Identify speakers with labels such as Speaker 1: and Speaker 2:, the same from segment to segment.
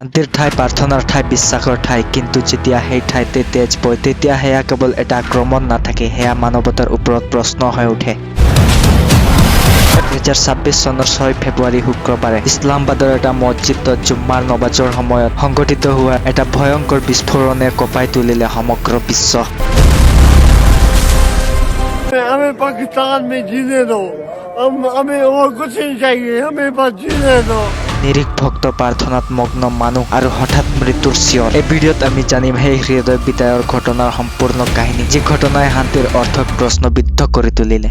Speaker 1: শান্তিৰ ঠাই, প্ৰাৰ্থনাৰ ঠাই, বিশ্বাসৰ ঠাই, কিন্তু যেতিয়া সেই ঠাইতে তেজ বয় তেতিয়া সেয়া কেৱল এটা আক্ৰমণ নাথাকে, সেয়া মানৱতাৰ ওপৰত প্ৰশ্ন হৈ উঠে। 2026 চনৰ 6 ফেব্ৰুৱাৰী শুক্ৰবাৰে ইছলামাবাদৰ এটা মছজিদত জুম্মাৰ নমাজৰ সময়ত সংঘটিত হোৱা এটা ভয়ংকৰ বিস্ফোৰণে কঁপাই তুলিলে সমগ্ৰ বিশ্ব।
Speaker 2: हमें पाकिस्तान में जीने दो, हमें और कुछ नहीं चाहिए, हमें बस जीने दो।
Speaker 1: নিৰীহ ভক্ত প্ৰাৰ্থনাত মগ্ন মানুহ আৰু হঠাৎ মৃত্যুৰ চিঞৰ। এই ভিডিঅ'ত আমি জানিম সেই হৃদয় বিদায়ৰ ঘটনাৰ সম্পূৰ্ণ কাহিনী, যি ঘটনাই শান্তিৰ অৰ্থক প্ৰশ্নবিদ্ধ কৰি তুলিলে।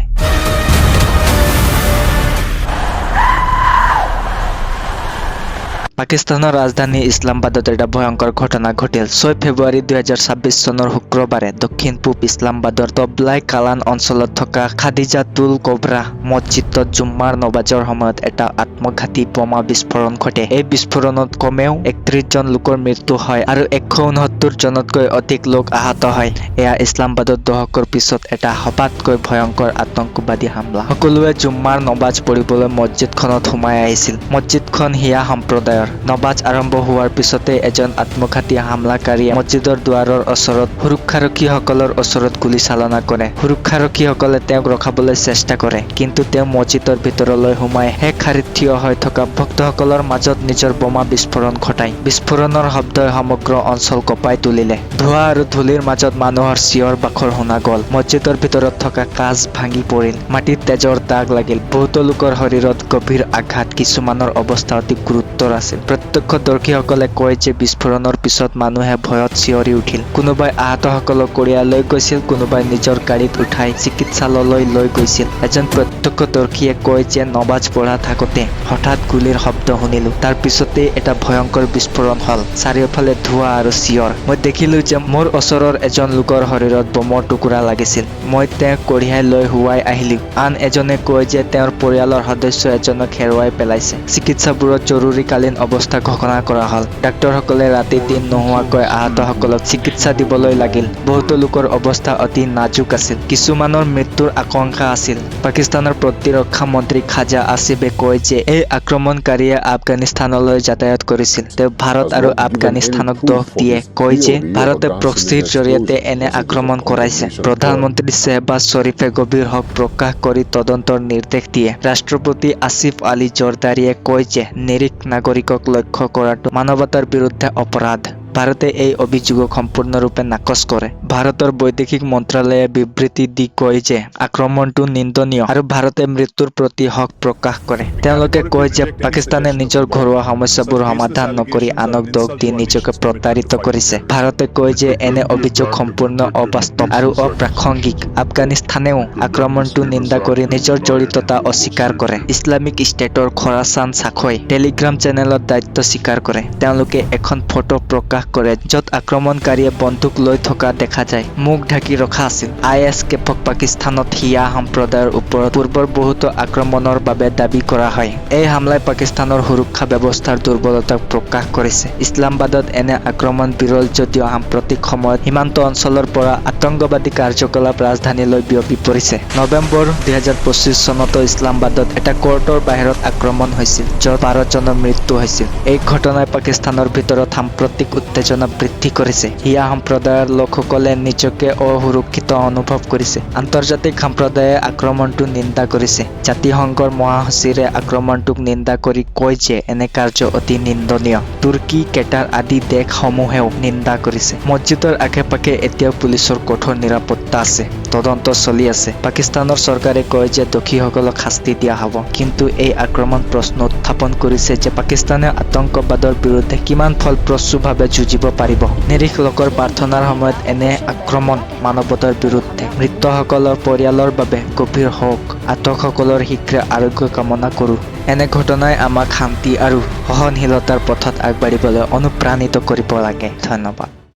Speaker 1: পাকিস্তানৰ ৰাজধানী ইছলামাবাদত এটা ভয়ংকৰ ঘটনা ঘটিল। 6 ফেব্ৰুৱাৰী 2026 চনৰ শুক্ৰবাৰে দক্ষিণ পূব ইছলামাবাদৰ তবলাই কালান অঞ্চলত থকা খাদিজাতুল কবৰা মছজিদত জুম্মাৰ নমাজৰ সময়ত এটা আত্মঘাতী বোমা বিস্ফোৰণ ঘটে। এই বিস্ফোৰণত কমেও 31 জন লোকৰ মৃত্যু হয় আৰু 169 জনতকৈ অধিক লোক আহত হয়। এয়া ইছলামাবাদত দশকৰ পিছত এটা সবাতকৈ ভয়ংকৰ আতংকবাদী হামলা। সকলোৱে জুম্মাৰ নমাজ পঢ়িবলৈ মছজিদখনত সোমাই আহিছিল। মছজিদখন শিয়া সম্প্ৰদায়ৰ। নমাজ আৰম্ভ হোৱাৰ পিছতে এজন আত্মঘাতী হামলাকাৰীয়ে মছজিদৰ দুৱাৰৰ ওচৰত সুৰক্ষাৰক্ষীসকলৰ ওচৰত গুলীচালনা কৰে। সুৰক্ষাৰক্ষীসকলে তেওঁক ৰখাবলৈ চেষ্টা কৰে, কিন্তু তেওঁ মছজিদৰ ভিতৰলৈ সোমাই শেষ শাৰীত থিয় হৈ থকা ভক্তসকলৰ মাজত নিজৰ বোমা বিস্ফোৰণ ঘটায়। বিস্ফোৰণৰ শব্দই সমগ্ৰ অঞ্চল কঁপাই তুলিলে। ধোঁৱা আৰু ধূলিৰ মাজত মানুহৰ চিঞৰ বাখৰ শুনা গ'ল। মছজিদৰ ভিতৰত থকা কাঁচ ভাঙি পৰিল, মাটিত তেজৰ দাগ লাগিল। বহুতো লোকৰ শৰীৰত গভীৰ আঘাত, কিছুমানৰ অৱস্থা অতি গুৰুতৰ আছিল। প্ৰত্যক্ষদৰ্শীসকলে কয় যে বিস্ফোৰণৰ পিছত মানুহে ভয়ত চিঞৰি উঠিল। কোনোবাই আহতসকলক কঢ়িয়াই লৈ গৈছিল, কোনোবাই নিজৰ গাড়ীত উঠাই চিকিৎসালয়লৈ লৈ গৈছিল। এজন প্ৰত্যক্ষদৰ্শীয়ে কয় যে নমাজ পঢ়া থাকোতে হঠাৎ গুলীৰ শব্দ শুনিলো। তাৰ পিছতেই এটা ভয়ংকৰ বিস্ফোৰণ হ'ল। চাৰিওফালে ধোঁৱা আৰু চিঞৰ। মই দেখিলো যে মোৰ ওচৰৰ এজন লোকৰ শৰীৰত বোমৰ টুকুৰা লাগিছিল। মই তেওঁক কঢ়িয়াই লৈ হুৱাই আহিলো। আন এজনে কয় যে তেওঁৰ পৰিয়ালৰ সদস্য এজনক হেৰুৱাই পেলাইছে। চিকিৎসাবোৰত জৰুৰীকালীন অৱস্থা ঘোষণা কৰা হ'ল। ডাক্তৰসকলে ৰাতি দিন নোহোৱাকৈ আহতসকলক চিকিৎসা দিবলৈ লাগিল। বহুতো লোকৰ অৱস্থা অতি নাজুক আছিল। কিছুমানৰ মৃত্যুৰ আশংকা আছিল। পাকিস্তানৰ প্ৰতিৰক্ষা মন্ত্ৰী খাজা আসিফে কয় যে এই আক্ৰমণকাৰীয়ে আফগানিস্তানলৈ যাতায়াত কৰিছিল। তেওঁ ভাৰত আৰু আফগানিস্তানক দোষ দিয়ে কয় যে ভাৰতে প্ৰক্সিৰ জৰিয়তে এনে আক্ৰমণ কৰাইছে। প্ৰধানমন্ত্ৰী শ্বেহবাজ শ্বৰীফে গভীৰ শোক প্ৰকাশ কৰি তদন্তৰ নিৰ্দেশ দিয়ে। ৰাষ্ট্ৰপতি আসিফ আলী জৰদাৰীয়ে কয় যে নিৰীহ নাগৰিকক লক্ষ্য কৰাটো মানৱতাৰ বিৰুদ্ধে অপৰাধ। ভাৰতে এই অভিযোগক সম্পূৰ্ণৰূপে নাকচ কৰে। ভাৰতৰ বৈদেশিক মন্ত্ৰালয়ে বিবৃতি দি কয় যে আক্ৰমণটো নিন্দনীয় আৰু ভাৰতে মৃত্যুৰ প্ৰতি শোক প্ৰকাশ কৰে। তেওঁলোকে কয় যে পাকিস্তানে নিজৰ ঘৰুৱা সমস্যাবোৰ সমাধান নকৰি আনক দোষ দি নিজকে প্ৰতাৰিত কৰিছে। ভাৰতে কয় যে এনে অভিযোগ সম্পূৰ্ণ অবাস্তৱ আৰু অপ্ৰাসংগিক। আফগানিস্তানেও আক্ৰমণটো নিন্দা কৰি নিজৰ জড়িততা অস্বীকাৰ কৰে। ইছলামিক ষ্টেটৰ খৰাচান শাখাই টেলিগ্ৰাম চেনেলত দায়িত্ব স্বীকাৰ কৰে। তেওঁলোকে এখন ফটো প্ৰকাশ কৰে য'ত আক্ৰমণকাৰীয়ে বন্দুক লৈ থকা দেখা যায়। মুখ ঢাকি ৰখা আছিল। ISKFক পাকিস্তানত শিয়া সম্প্ৰদায়ৰ ওপৰত পূৰ্বৰ বহুতো আক্ৰমণৰ বাবে দাবী কৰা হয়। এই হামলাই পাকিস্তানৰ সুৰক্ষা ব্যৱস্থাৰ দুৰ্বলতাক প্ৰকাশ কৰিছে। ইছলামাবাদত এনে আক্ৰমণ বিৰল যদিও সাম্প্ৰতিক সময়ত সীমান্ত অঞ্চলৰ পৰা আতংকবাদী কাৰ্যকলাপ ৰাজধানীলৈ বিয়পি পৰিছে। নৱেম্বৰ 2025 চনতো ইছলামাবাদত এটা কোৰ্টৰ বাহিৰত আক্ৰমণ হৈছিল, য'ত 12 জনৰ মৃত্যু হৈছিল। এই ঘটনাই পাকিস্তানৰ ভিতৰত সাম্প্ৰতিক উত্তেজনা বৃদ্ধি কৰিছে। শিয়া সম্প্ৰদায়ৰ লোকসকলে নিজকে অসুৰক্ষিত অনুভৱ কৰিছে। আন্তৰ্জাতিক সম্প্ৰদায়ে আক্ৰমণটো নিন্দা কৰিছে। জাতিসংঘৰ মহাসচিৰে আক্ৰমণটোক নিন্দা কৰি কয় যে এনে কাৰ্য অতি নিন্দনীয়। তুৰ্কী, কেটাৰ আদি দেশসমূহেও নিন্দা কৰিছে। মছজিদৰ আশে-পাশে এতিয়াও পুলিচৰ কঠোৰ নিৰাপত্তা আছে। তদন্ত চলি আছে। পাকিস্তানৰ চৰকাৰে কয় যে দোষীসকলক শাস্তি দিয়া হ'ব। কিন্তু এই আক্ৰমণ প্ৰশ্ন উত্থাপন কৰিছে যে পাকিস্তানে আতংকবাদৰ বিৰুদ্ধে কিমান ফলপ্ৰসূভাৱে যুঁজিব পাৰিব। নিৰীহ লোকৰ প্ৰাৰ্থনাৰ সময়ত এনে আক্ৰমণ মানৱতাৰ বিৰুদ্ধে। মৃতসকলৰ পৰিয়ালৰ বাবে গভীৰ শোক। আহতসকলৰ শীঘ্ৰ আৰোগ্য কামনা কৰোঁ। এনে ঘটনাই আমাক শান্তি আৰু সহনশীলতাৰ পথত আগবাঢ়িবলৈ অনুপ্ৰাণিত কৰিব লাগে। ধন্যবাদ।